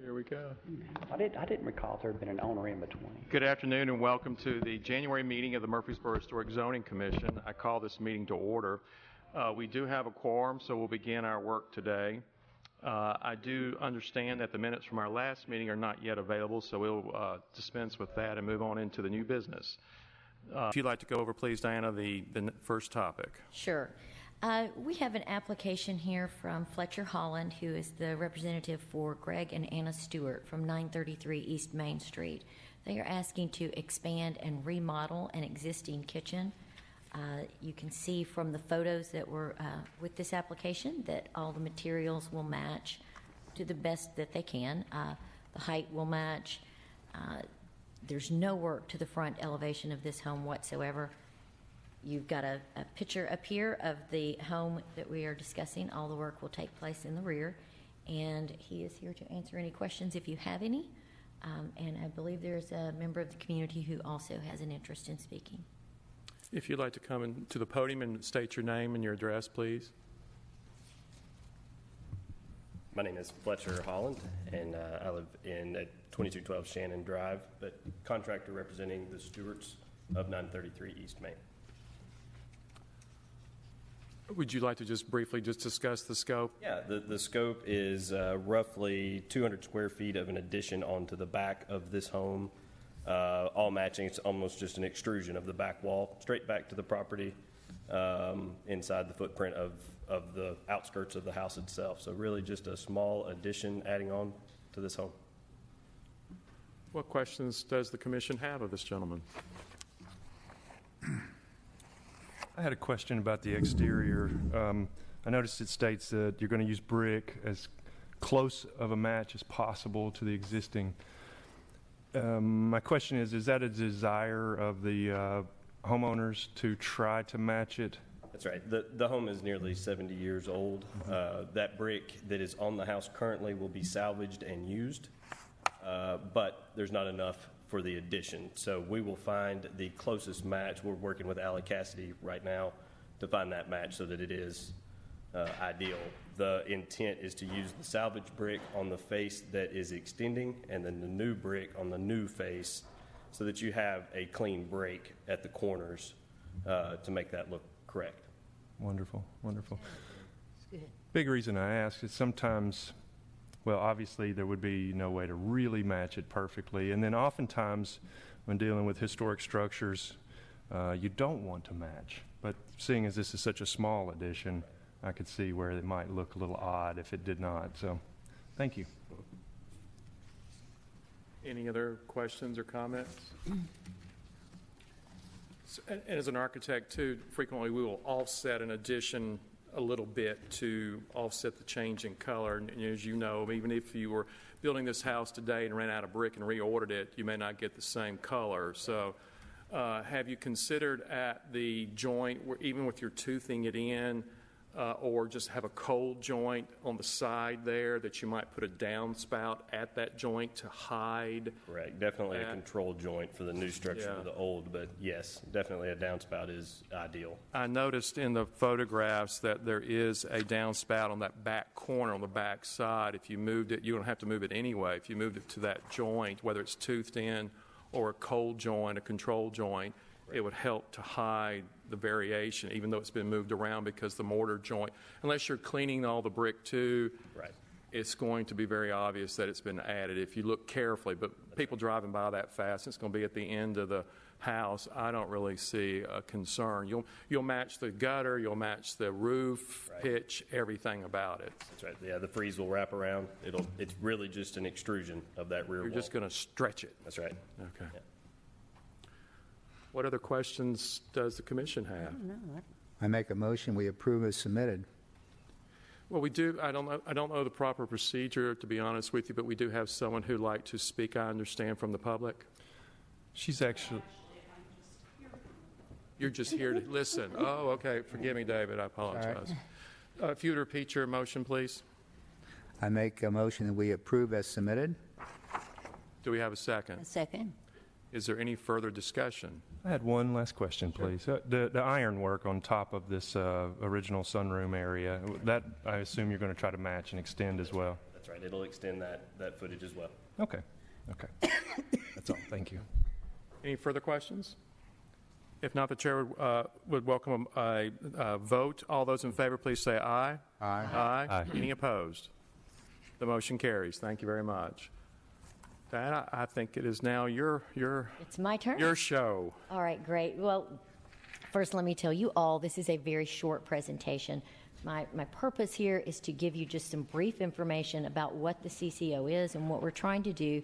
Here we go. I didn't recall there had been an owner in between. Good afternoon and welcome to the January meeting of the Murfreesboro Historic Zoning Commission. I call this meeting to order. We do have a quorum, so we'll begin our work today. I do understand that the minutes from our last meeting are not yet available, so we'll dispense with that and move on into the new business. If you'd like to go over, please, Diana, the first topic. Sure. We have an application here from Fletcher Holland, who is the representative for Greg and Anna Stewart from 933 East Main Street. They are asking to expand and remodel an existing kitchen. You can see from the photos that were with this application that all the materials will match to the best that they can. The height will match. There's no work to the front elevation of this home whatsoever. You've got a picture up here of the home that we are discussing. All the work will take place in the rear. And he is here to answer any questions if you have any. And I believe there's a member of the community who also has an interest in speaking. If you'd like to come to the podium and state your name and your address, please. My name is Fletcher Holland, and I live in 2212 Shannon Drive, but contractor representing the Stewarts of 933 East Main. Would you like to just briefly discuss the scope? Yeah, the scope is roughly 200 square feet of an addition onto the back of this home, all matching. It's almost just an extrusion of the back wall, straight back to the property, inside the footprint of the outskirts of the house itself. So really just a small addition adding on to this home. What questions does the commission have of this gentleman? I had a question about the exterior. I noticed it states that you're going to use brick as close of a match as possible to the existing. My question is that a desire of the homeowners to try to match it? That's right. The home is nearly 70 years old. That brick that is on the house currently will be salvaged and used, but there's not enough for the addition. So we will find the closest match. We're working with Allie Cassidy right now to find that match so that it is ideal. The intent is to use the salvage brick on the face that is extending and then the new brick on the new face so that you have a clean break at the corners to make that look correct. Wonderful, wonderful. Big reason I ask is sometimes, well, obviously there would be no way to really match it perfectly. And then oftentimes when dealing with historic structures, you don't want to match. But seeing as this is such a small addition, I could see where it might look a little odd if it did not. So thank you. Any other questions or comments? And as an architect, too, frequently we will offset an addition a little bit to offset the change in color. And as you know, even if you were building this house today and ran out of brick and reordered it, you may not get the same color. So have you considered at the joint, even with your toothing it in, or just have a cold joint on the side there that you might put a downspout at that joint to hide? Correct. Definitely a control joint for the new structure to the old, but yes, definitely a downspout is ideal. I noticed in the photographs that there is a downspout on that back corner on the back side. If you moved it, you don't have to move it anyway. If you moved it to that joint, whether it's toothed in or a cold joint, a control joint, it would help to hide the variation, even though it's been moved around, because the mortar joint, unless you're cleaning all the brick too, it's going to be very obvious that it's been added if you look carefully. But people driving by that fast, it's going to be at the end of the house. I don't really see a concern. You'll match the gutter, you'll match the roof, pitch, everything about it. That's right. Yeah, the frieze will wrap around. It's really just an extrusion of that rear wall. You're just going to stretch it. That's right. Okay. Yeah. What other questions does the commission have? I make a motion we approve as submitted. Well, we do. I don't know the proper procedure, to be honest with you, but we do have someone who'd like to speak, I understand, from the public. She's actually... You're just here to listen. Oh, okay. Forgive me, David. I apologize. If you would repeat your motion, please. I make a motion that we approve as submitted. Do we have a second? A second. Is there any further discussion? I had one last question, please. Sure. The ironwork on top of this original sunroom area, that I assume you're going to try to match and extend as well. That's right. It'll extend that footage as well. Okay, okay. That's all, thank you. Any further questions? If not, the chair would welcome a vote. All those in favor, please say aye. Aye. Aye. Aye. Any opposed? The motion carries. Thank you very much. Diana, I think it is now your It's my turn. show. All right, great. Well, first, let me tell you all, this is a very short presentation. My purpose here is to give you just some brief information about what the CCO is and what we're trying to do.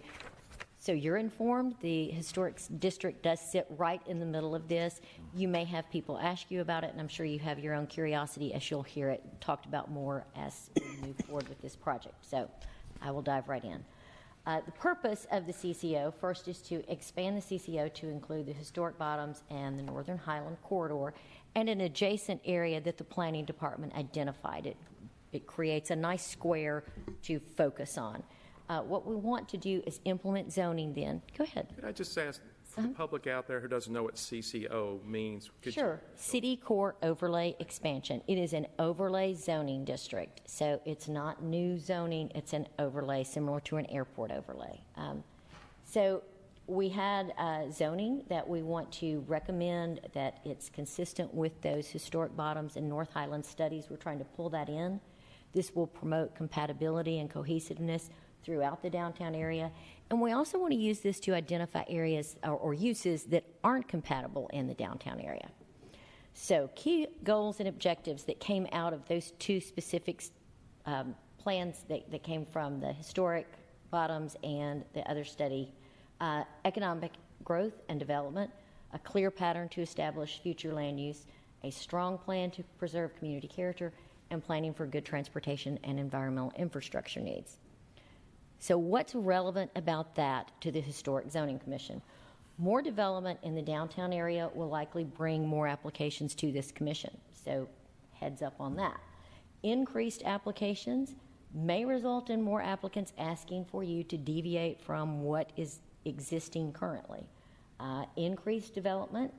So you're informed. The Historic District does sit right in the middle of this. You may have people ask you about it, and I'm sure you have your own curiosity as you'll hear it talked about more as we move forward with this project. So I will dive right in. The purpose of the CCO, first, is to expand the CCO to include the Historic Bottoms and the Northern Highland Corridor and an adjacent area that the Planning Department identified. It creates a nice square to focus on. What we want to do is implement zoning then. Go ahead. Could I just ask the public out there who doesn't know what CCO means? Could Sure. City Core Overlay Expansion. It is an overlay zoning district. So it's not new zoning, it's an overlay similar to an airport overlay. So we had zoning that we want to recommend that it's consistent with those Historic Bottoms and North Highland studies. We're trying to pull that in. This will promote compatibility and cohesiveness throughout the downtown area. And we also want to use this to identify areas or uses that aren't compatible in the downtown area. So key goals and objectives that came out of those two specific plans that came from the Historic Bottoms and the other study: economic growth and development, a clear pattern to establish future land use, a strong plan to preserve community character, and planning for good transportation and environmental infrastructure needs. So what's relevant about that to the Historic Zoning Commission? More development in the downtown area will likely bring more applications to this commission, so heads up on that. Increased applications may result in more applicants asking for you to deviate from what is existing currently. Increased development,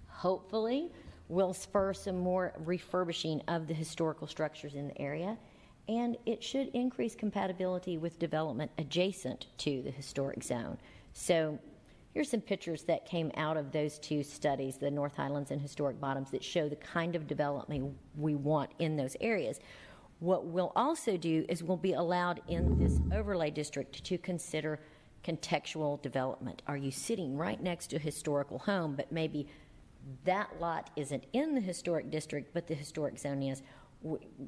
hopefully, will spur some more refurbishing of the historical structures in the area, and it should increase compatibility with development adjacent to the historic zone. So here's some pictures that came out of those two studies, the North Highlands and Historic Bottoms, that show the kind of development we want in those areas. What we'll also do is we'll be allowed in this overlay district to consider contextual development. Are you sitting right next to a historical home, but maybe that lot isn't in the historic district, but the historic zone is?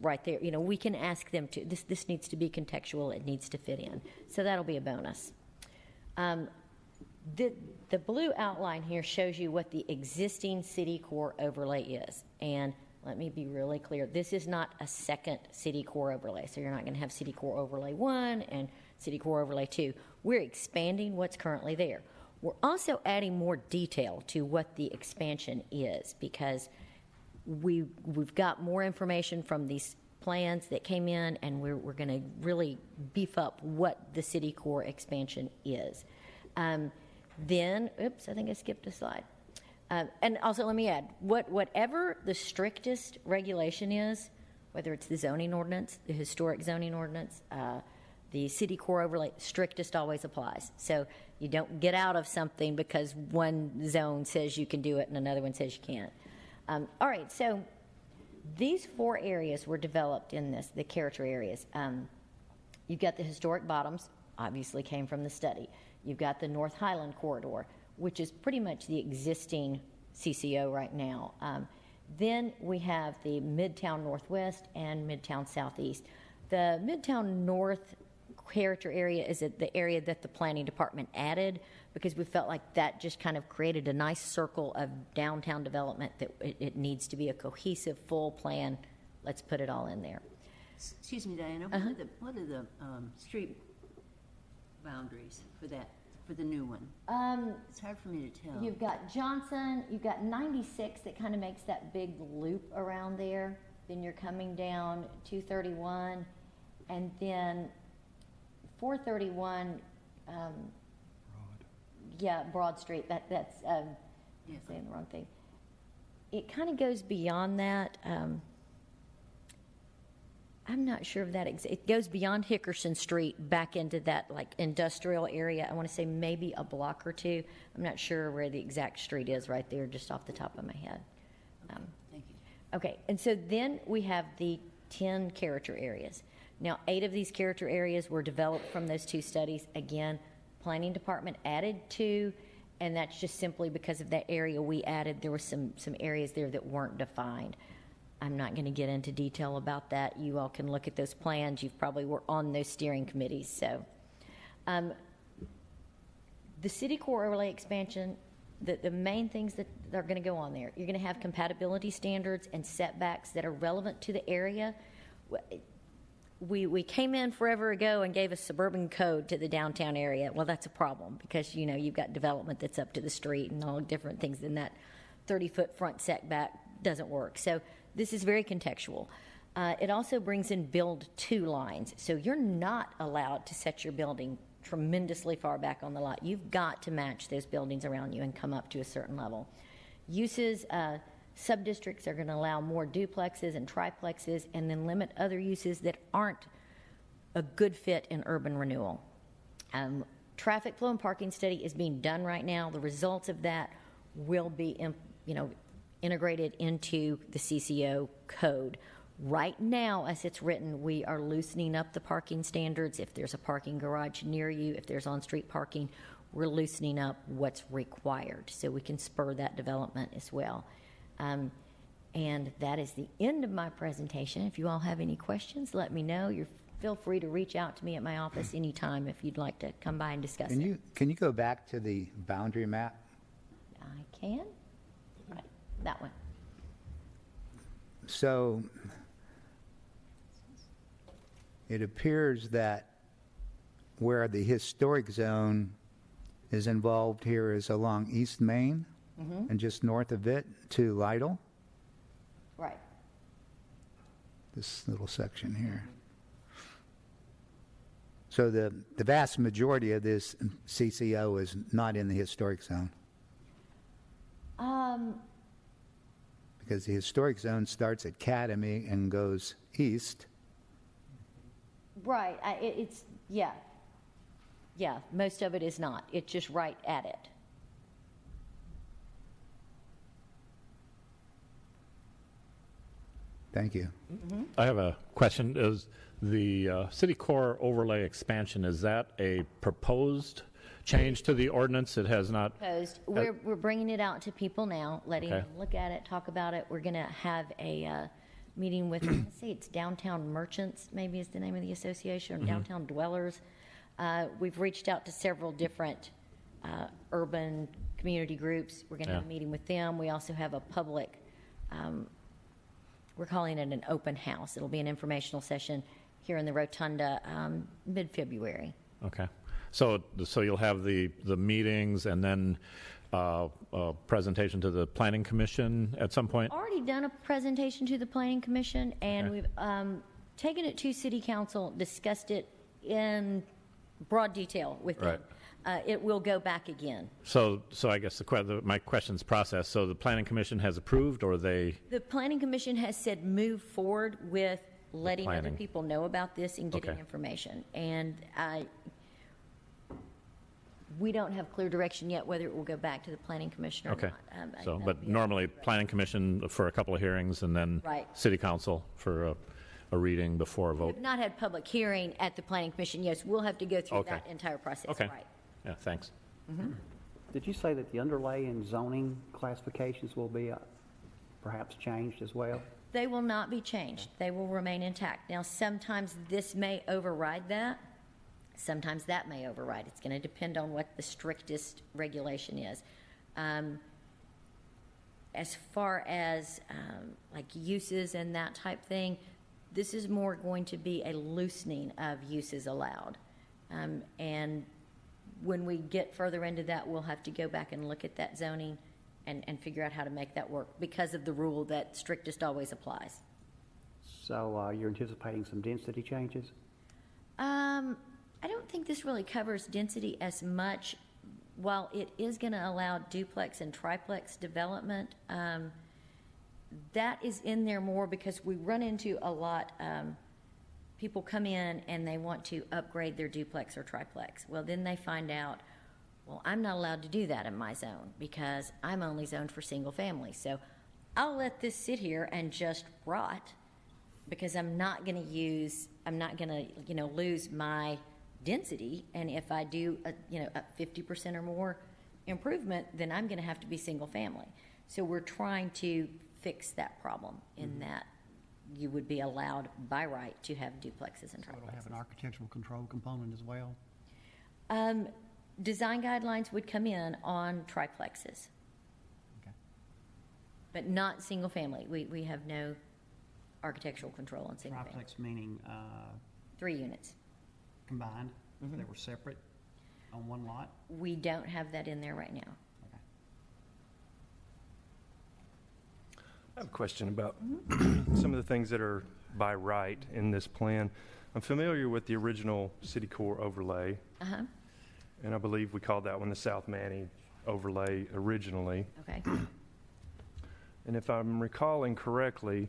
Right there, we can ask them to, this needs to be contextual, it needs to fit in. So that'll be a bonus. The blue outline here shows you what the existing city core overlay is. And let me be really clear, this is not a second city core overlay. So you're not going to have city core overlay 1 and city core overlay 2. We're expanding what's currently there. We're also adding more detail to what the expansion is, because we've got more information from these plans that came in, and we're going to really beef up what the city core expansion is. Then, oops, I think I skipped a slide. And also, let me add, whatever the strictest regulation is, whether it's the zoning ordinance, the historic zoning ordinance, the city core overlay, strictest always applies. So you don't get out of something because one zone says you can do it and another one says you can't. All right, so these 4 areas were developed in this, the character areas. You've got the Historic Bottoms, obviously came from the study. You've got the North Highland Corridor, which is pretty much the existing CCO right now. Then we have the Midtown Northwest and Midtown Southeast. The Midtown North character area is the area that the Planning Department added, because we felt like that just kind of created a nice circle of downtown development that it needs to be a cohesive, full plan. Let's put it all in there. Excuse me, Diana. What are the street boundaries for that, for the new one? It's hard for me to tell. You've got Johnson, you've got 96 that kind of makes that big loop around there. Then you're coming down 231, and then 431. Yeah, Broad Street. That's Yes. saying the wrong thing. It kind of goes beyond that. I'm not sure of that. It goes beyond Hickerson Street back into that like industrial area. I want to say maybe a block or two. I'm not sure where the exact street is right there, just off the top of my head. Thank you. Okay, and so then we have the 10 character areas. Now, 8 of these character areas were developed from those 2 studies. Again, Planning Department added 2, and that's just simply because of that area we added. There were some areas there that weren't defined. I'm not going to get into detail about that. You all can look at those plans. You probably were on those steering committees. So, the city core overlay expansion, the main things that are going to go on there, you're going to have compatibility standards and setbacks that are relevant to the area. We came in forever ago and gave a suburban code to the downtown area. Well, that's a problem because, you know, you've got development that's up to the street and all different things, and that 30-foot front setback doesn't work. So this is very contextual. It also brings in build to lines. So you're not allowed to set your building tremendously far back on the lot. You've got to match those buildings around you and come up to a certain level. Uses, sub-districts are going to allow more duplexes and triplexes and then limit other uses that aren't a good fit in urban renewal. Traffic flow and parking study is being done right now. The results of that will be, integrated into the CCO code. Right now, as it's written, we are loosening up the parking standards. If there's a parking garage near you, if there's on-street parking, we're loosening up what's required so we can spur that development as well. And that is the end of my presentation. If you all have any questions, let me know. Feel free to reach out to me at my office anytime if you'd like to come by and discuss it. Can you go back to the boundary map? I can. Right, that one. So it appears that where the historic zone is involved here is along East Main and just north of it to Lytle. Right. This little section here. So the vast majority of this CCO is not in the historic zone. Because the historic zone starts at Academy and goes east. Right. Yeah, most of it is not. It's just right at it. Thank you. I have a question. Is the city core overlay expansion, is that a proposed change to the ordinance? It has not. Proposed. We're bringing it out to people now, letting Okay. them look at it, talk about it. We're going to have a meeting with, let's say it's Downtown Merchants, maybe is the name of the association, or Downtown Dwellers. We've reached out to several different urban community groups. We're going to have a meeting with them. We also have a public, we're calling it an open house. It'll be an informational session here in the Rotunda mid-February. Okay. So you'll have the meetings and then presentation to the Planning Commission at some point? Already done a presentation to the Planning Commission, and we've taken it to City Council, discussed it in broad detail with them. It will go back again. So I guess my question's process. So the Planning Commission has approved, or they? The Planning Commission has said move forward with letting other planning. people know about this and getting Okay. information. And we don't have clear direction yet whether it will go back to the Planning Commission or Okay. not. But normally Planning Commission for a couple of hearings and then Right. City Council for a reading before a We vote. have not had public hearing at the Planning Commission. Yes, we'll have to go through Okay. that entire process. Okay. Right. Yeah, thanks. Did you say that the underlay and zoning classifications will be perhaps changed as well? They will not be changed. They will remain intact. Now, sometimes this may override that. Sometimes that may override. It's going to depend on what the strictest regulation is. As far as like uses and that type thing, this is more going to be a loosening of uses allowed. And when we get further into that, we'll have to go back and look at that zoning and figure out how to make that work because of the rule that strictest always applies. So you're anticipating some density changes? I don't think this really covers density as much. While it is going to allow duplex and triplex development, that is in there more because we run into a lot people come in and they want to upgrade their duplex or triplex. Well, then they find out, well, I'm not allowed to do that in my zone because I'm only zoned for single family. So I'll let this sit here and just rot because I'm not going to lose my density. And if I do a 50% or more improvement, then I'm going to have to be single family. So we're trying to fix that problem in that you would be allowed by right to have duplexes and So it'll have triplexes. an architectural control component as well? Design guidelines would come in on triplexes, Okay. but not single family. We have no architectural control on single family. Triplex meaning 3 units. combined? They were separate on one lot? We don't have that in there right now. Okay. I have a question about some of the things that are by right in this plan. I'm familiar with the original city core overlay, Uh-huh, and I believe we called that one the South Manny overlay originally. okay. And if I'm recalling correctly,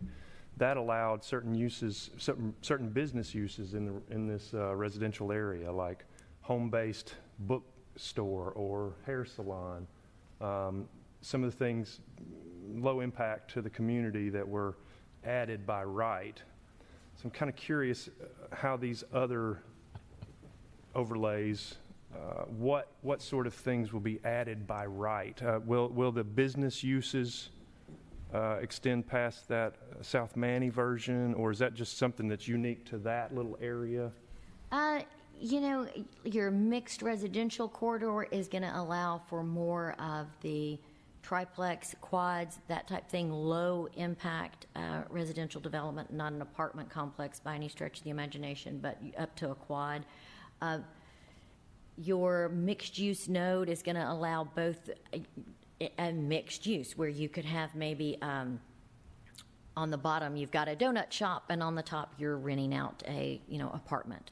that allowed certain uses, certain business uses in this residential area, like home-based bookstore or hair salon. Some of the things, low impact to the community that were added by right. So I'm kind of curious how these other overlays, what sort of things will be added by right? Will the business uses extend past that South Manny version, or is that just something that's unique to that little area? Your mixed residential corridor is going to allow for more of the triplex, quads, that type thing, low impact residential development, not an apartment complex by any stretch of the imagination, but up to a quad. Your mixed use node is going to allow both a mixed use where you could have maybe on the bottom you've got a donut shop and on the top you're renting out a apartment.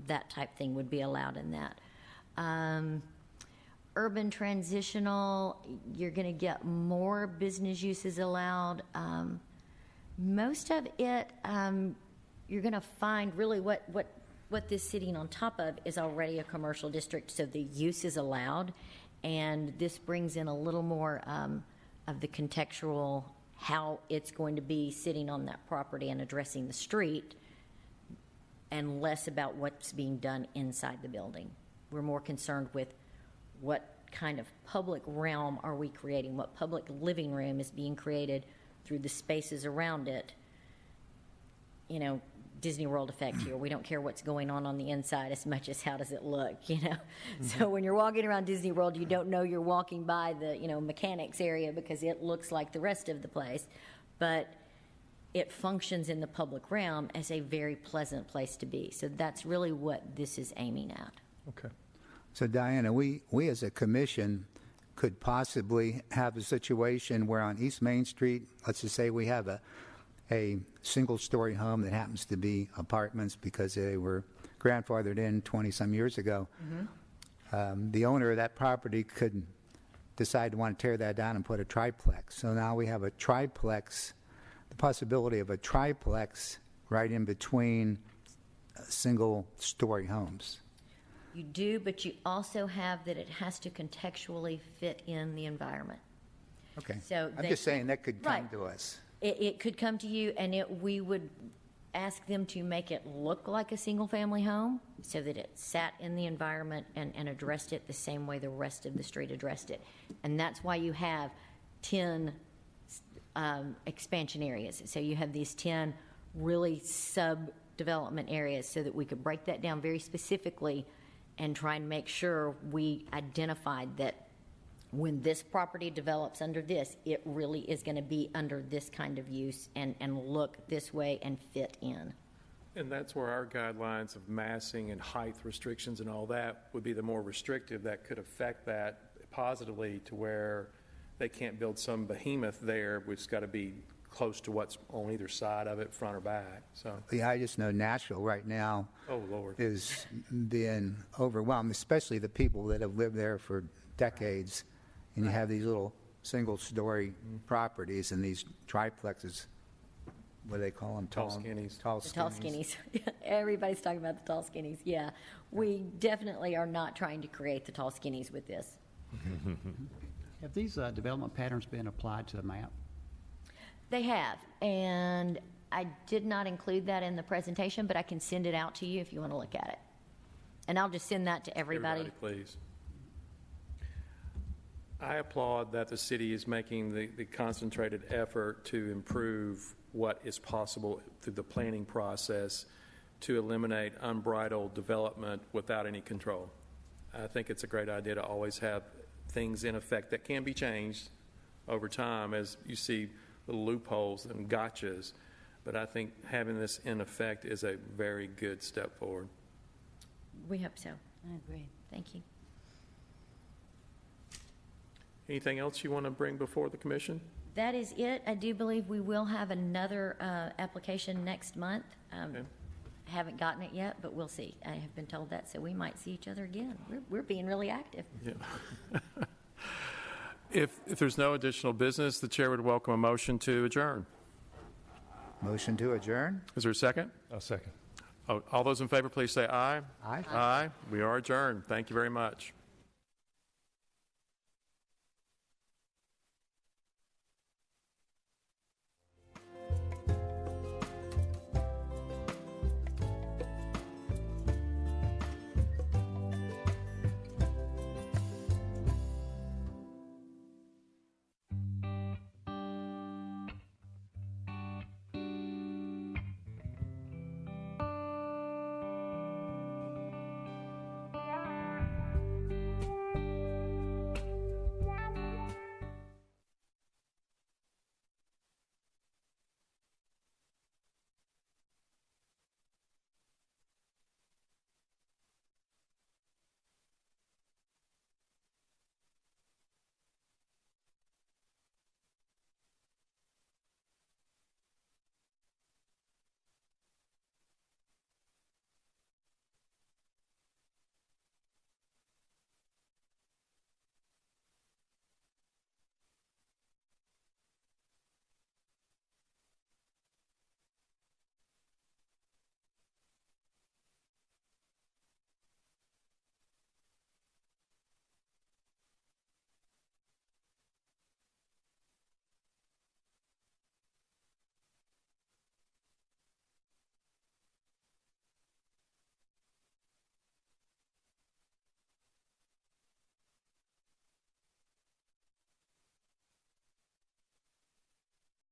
That type thing would be allowed in that. Urban transitional, you're going to get more business uses allowed. Most of it, you're going to find really what this sitting on top of is already a commercial district, so the use is allowed, and this brings in a little more of the contextual, how it's going to be sitting on that property and addressing the street, and less about what's being done inside the building. We're more concerned with what kind of public realm are we creating, what public living room is being created through the spaces around it. Disney World effect here. We don't care what's going on the inside as much as how does it look, So when you're walking around Disney World, you don't know you're walking by the, mechanics area because it looks like the rest of the place. But it functions in the public realm as a very pleasant place to be. So that's really what this is aiming at. Okay. So Diana, we as a commission could possibly have a situation where on East Main Street, let's just say we have a single-story home that happens to be apartments because they were grandfathered in 20-some years ago. The owner of that property could decide to want to tear that down and put a triplex. So now we have a triplex, the possibility of a triplex right in between single-story homes. You do, but you also have that it has to contextually fit in the environment. Okay. So I'm just saying that could come Right. to us. It could come to you, and we would ask them to make it look like a single-family home so that it sat in the environment and addressed it the same way the rest of the street addressed it. And that's why you have 10 expansion areas. So you have these 10 really sub-development areas so that we could break that down very specifically and try and make sure we identified that when this property develops under this, it really is going to be under this kind of use and look this way and fit in. And that's where our guidelines of massing and height restrictions and all that would be the more restrictive that could affect that positively to where they can't build some behemoth there, which has got to be close to what's on either side of it, front or back. So, Yeah, I just know Nashville right now oh Lord, is being overwhelmed, especially the people that have lived there for decades. And you have these little single-story properties and these triplexes what do they call them? Tall skinnies. Tall The tall skinnies. skinnies. Everybody's talking about the tall skinnies. Yeah. We definitely are not trying to create the tall skinnies with this. Have these development patterns been applied to the map? They have, and I did not include that in the presentation, but I can send it out to you if you want to look at it. And I'll just send that to everybody. Please. I applaud that the city is making the concentrated effort to improve what is possible through the planning process to eliminate unbridled development without any control. I think it's a great idea to always have things in effect that can be changed over time as you see little loopholes and gotchas. But I think having this in effect is a very good step forward. We hope so. I agree. Thank you. Anything else you want to bring before the commission? That is it. I do believe we will have another application next month. Okay. Haven't gotten it yet, but we'll see. I have been told that, so we might see each other again. We're being really active. Yeah. If there's no additional business, the chair would welcome a motion to adjourn. Motion to adjourn? Is there a second? A second. Oh, all those in favor, please say aye. Aye. Aye. We are adjourned. Thank you very much.